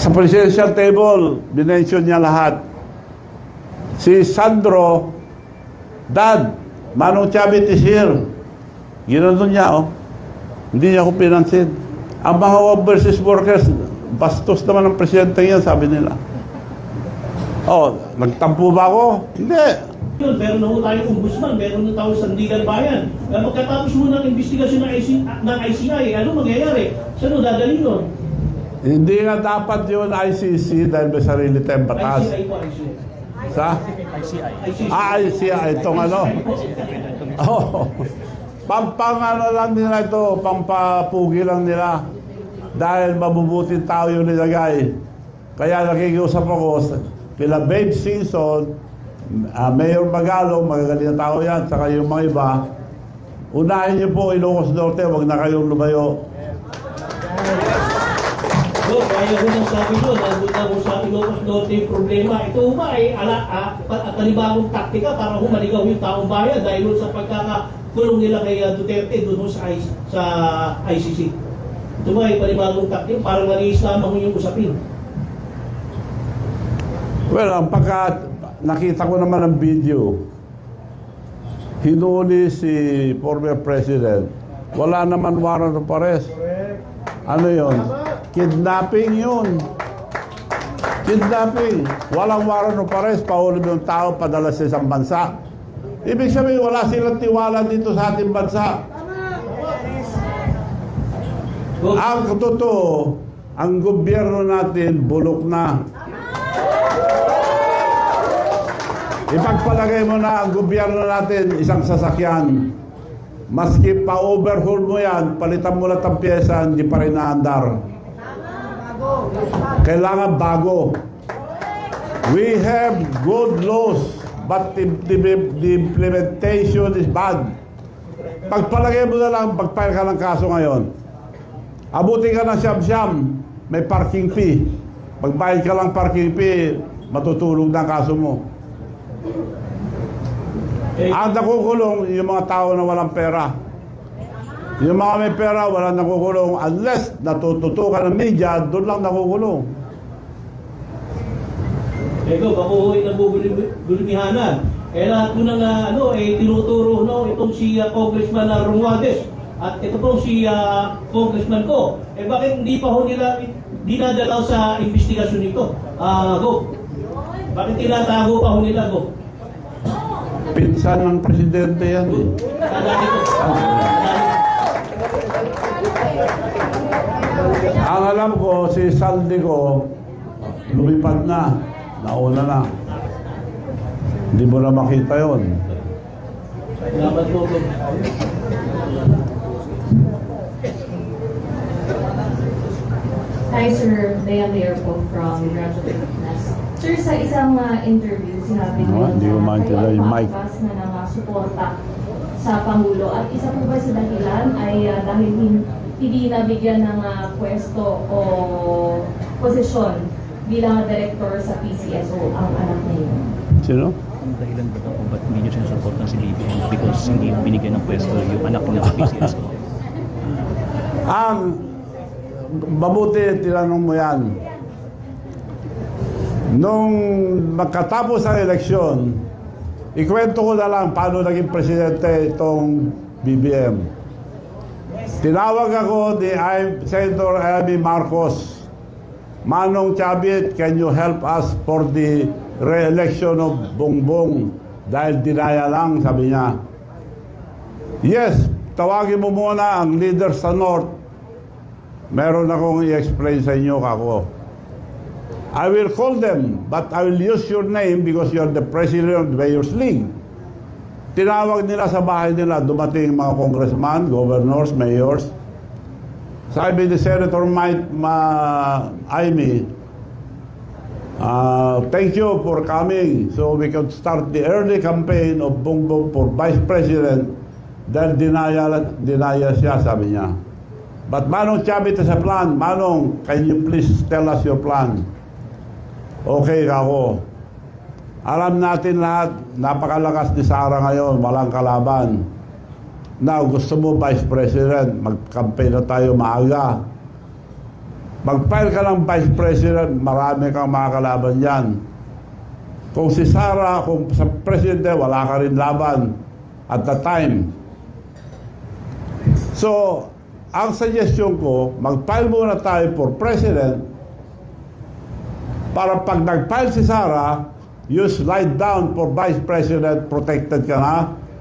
Sa presidential table, binention niya lahat. Si Sandro, Dad, Manong Chavit is here. Ginanon niya, oh. Hindi niya ako pinansin. Ang mga overseas workers, bastos naman ang presidente yan, sabi nila. Oh, nagtampo ba ako? Hindi. Meron na ho tayong ombudsman, meron na tayong sandigan bayan. Pagkatapos mo ng investigasyon ng ICI, ano mangyayari? Saan mo dadalhin nun? Hindi nga dapat yun ICC dahil may sarili tayong batas. ICI po, ICI. Sa? ICI. Itong ano? Oh. Ano lang nila ito, pampapugi lang nila. Dahil mabubuting tao yung nilagay. Kaya nakikiusap ako, kila Babe Simpson, Mayor Magalong, magagaling na tao yan, saka yung mga iba, unahin niyo po Ilocos Norte, huwag na kayong lumayo. Kaya ko nang sabi nyo, nandun na mo sa Ilocos Norte yung problema. Ito ba ay panibagong taktika para humaligaw yung taong bayan dahil sa pagkakakulong nila kay Duterte doon sa ICC. Ito ba ay panibagong taktika para maliis lamang yung usapin? Well, ang nakita ko naman ang video, hinuli si former president, wala naman warrant of arrest. Ano yun? Kidnapping yun. Kidnapping. Walang warrant of arrest, pahuli yung tao, padala sa isang bansa. Ibig sabihin, wala silang tiwala dito sa ating bansa. Ang totoo, ang gobyerno natin bulok na. Ipagpalagay mo na ang gobyerno natin isang sasakyan. Maski pa-overhaul mo yan, palitan mo lang ang pyesa, hindi pa rin naandar. Kailangan bago. We have good laws, but the implementation is bad. Pagpalagay mo na lang, pagpile ka ng kaso ngayon. Abutin ka ng siyam-siyam, may parking fee. Pagbayad ka lang parking fee, matutulog na ang kaso mo. Ang nakukulong yung mga tao na walang pera. Yung mga may pera, walang nakukulong. Unless natututukan ng media, doon lang nakukulong. Ego, bakuhoy na bubulimihanan. Lahat ko nang tinuturo itong si Congressman Romualdez. At ito po si Congressman ko. Bakit hindi pa ho nila dinadalaw sa investigasyon nito? Go. Bakit tinatago pa ho nila, Go? Pinsan ng presidente yan. Ang alam ko, si Saldico, lumipad na. Nauna na. Hindi mo na makita yun. Salamat po. Hi, Sir. Leah po from Radyo Pilipinas. Sir, sa isang interview, sinabi niyo na kayo papas na ng suporta sa Pangulo. At isa po ba sa dahilan ay dahil hindi nabigyan ng pwesto o posisyon bilang director sa PCSO ang anak niyo? Sino? Ang dahilan ba kung ba't hindi niyo sinusuportan si BBM because hindi binigyan ng pwesto yung anak niya sa PCSO? Mabuti, tinanong mo yan. Nung magkatapos ang eleksyon, ikwento ko na lang paano naging presidente itong BBM. Tinawag ako ni Senator Amy Marcos, Manong Chavit, can you help us for the re-election of Bongbong? Dahil dinaya lang, sabi niya. Yes, tawagin mo muna ang leader sa North. Meron akong i-explain sa inyo kako. I will call them, but I will use your name because you're the president of the Mayor's League. Tinawag nila sa bahay nila, dumating mga congressman, governors, mayors. Sabi ni Senator Amy, thank you for coming so we can start the early campaign of Bongbong for Vice President. Dahil dinaya siya, sabi niya. But Manong Chavit has a plan. Manong, can you please tell us your plan? Okay ako. Alam natin lahat, napakalakas ni Sara ngayon, walang kalaban. Now, gusto mo Vice President, mag-campaign na tayo maaga. Mag-file ka ng Vice President, marami kang makakalaban yan. Kung si Sara, kung sa Presidente, wala ka rin laban at the time. So, ang suggestion ko, mag-file muna tayo for President para pag nag-file si Sara, you slide down for Vice President, protected ka na,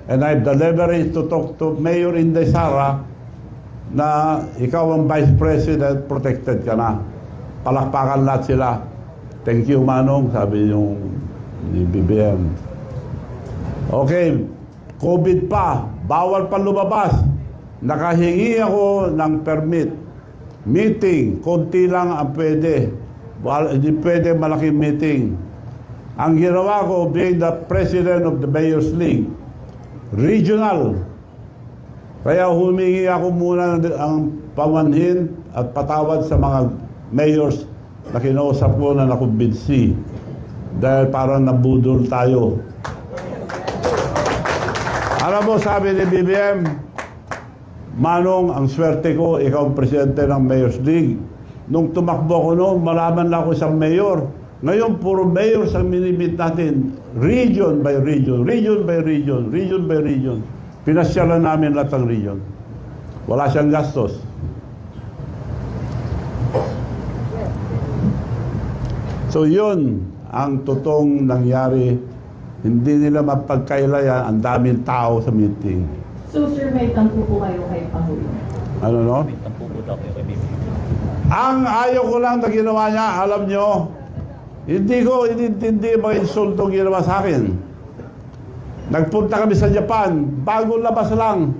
and I have the leverage to talk to Mayor Inday Sara na ikaw ang Vice President, protected ka na. Palakpakan lahat sila. Thank you, Manong, sabi yung ni BBM. Okay, COVID pa, bawal pa lumabas. Nakahingi ako ng permit. Meeting, konti lang ang pwede. Hindi pwede malaking meeting. Ang ginawa ko, being the president of the Mayor's League, regional. Kaya humingi ako muna ang pamanhin at patawad sa mga mayors na kinausap ko na nakumbinsi. Dahil parang nabudol tayo. Alam mo, sabi ni BBM, Manong, ang swerte ko, ikaw ang presidente ng Mayor's League. Nung tumakbo ko noon, malaman lang ako isang mayor. Ngayon, puro mayors ang minimit natin. Region by region, region by region, region by region. Pinasyalan namin lahat ng region. Wala siyang gastos. So yun ang totoong nangyari. Hindi nila mapagkailayan, ang daming tao sa meeting. So sir, may tampo po kayo kay Pangulo? Ano no? May tampo po daw kayo kay BBM. Ang ayaw ko lang na ginawa niya, alam nyo, hindi ko inintindi mga insultong ginawa sa akin. Nagpunta kami sa Japan, bagong labas lang.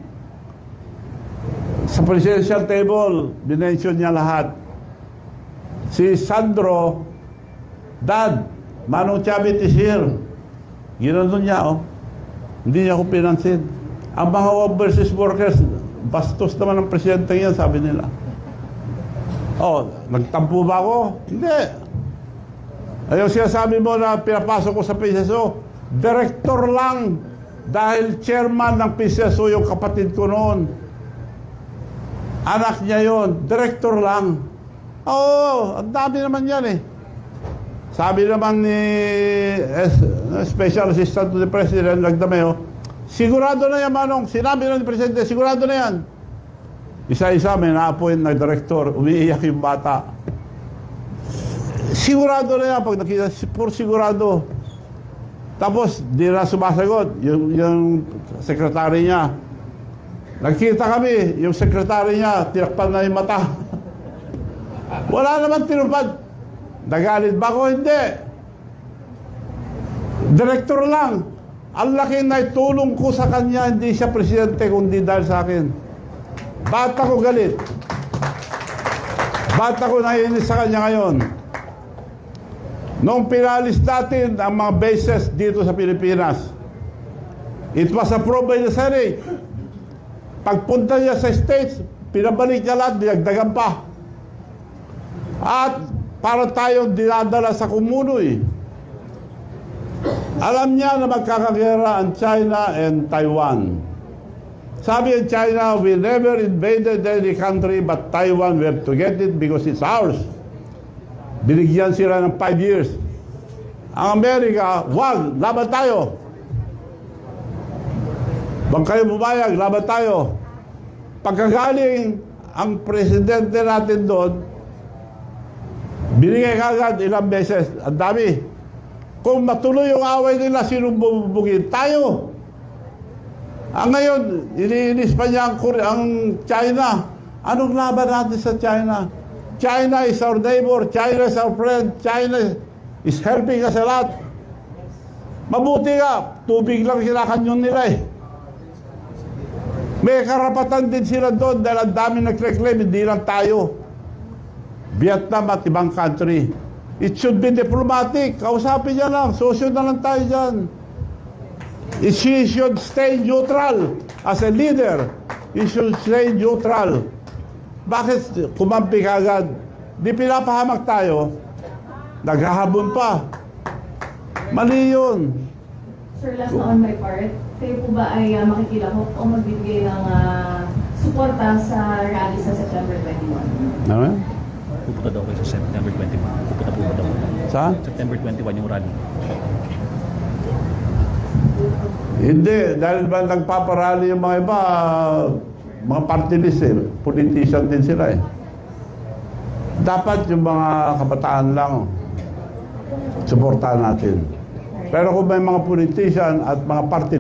Sa presidential table, binention niya lahat. Si Sandro, Dad, Manong Chavit is here. Ginanon niya, oh. Hindi niya ako pinansin. Ang mga overseas workers, bastos naman ang presidente yan, sabi nila. Oh, nagtampo ba ako? Hindi. Ayaw siya sabi mo na pinapasok ko sa PCSO, director lang. Dahil chairman ng PCSO yung kapatid ko noon. Anak niya yon, director lang. Oo, ang dami naman yan eh. Sabi naman ni Special Assistant to the President, Nagdameo, sigurado na yan, Manong. Sinabi na ni Presidente, sigurado na yan. Isa-isa may na-appoint na director, umiiyak yung bata. Sigurado na yan, pag nakita, puro sigurado. Tapos, di na sumasagot, yung sekretary niya. Nagkita kami, yung sekretary niya, tinakpan na yung mata. Wala naman tinupad. Nagalit ba ako? Hindi. Direktor lang. Ang laki na itulong ko sa kanya, hindi siya presidente, kundi dahil sa akin. Ba't ako galit? Ba't ako naiinis sa kanya ngayon? Noong pinalis natin ang mga bases dito sa Pilipinas, it was approved by the Senate. Pagpunta niya sa States, pinabalik niya lahat, dinagdagan pa. At para tayong dinadala sa kumunoy. Alam niya na magkakagera ang China and Taiwan. Sabi ng China, we never invaded any country but Taiwan, we have to get it because it's ours. Binigyan sila ng 5 years. Ang Amerika, wag, laban tayo. Bang kayo bumayag, laban tayo. Pagkagaling ang presidente natin doon, binigay kagad ilang beses. Ang dami. Kung matuloy yung away nila, sinong bubugin? Tayo. Ang ngayon, iniinis pa niya ang China. Anong laban natin sa China? China is our neighbor. China is our friend. China is helping us a lot. Mabuti ka. Tubig lang kinakanyon nila eh. May karapatan din sila doon dahil ang dami nag-reclaim, hindi lang tayo. Vietnam at ibang country. It should be diplomatic. Kausapin niya lang. Sosyo na lang tayo dyan. She should stay neutral. As a leader, he should stay neutral. Bakit kumampi kagad? Di pinapahamak tayo. Naghahabon pa. Mali yun. Sir, last na on my part, kayo po ba ay makikilahok o magbibigay ng suporta sa rally sa September 21? Ano? pupunta daw kayo sa September 21. Pupunta po ba daw? Sa? September 21 yung rally. Hindi, dahil ba nagpaparali yung mga iba, mga party list eh, politician din sila eh. Dapat yung mga kabataan lang, suportahan natin. Pero kung may mga politician at mga party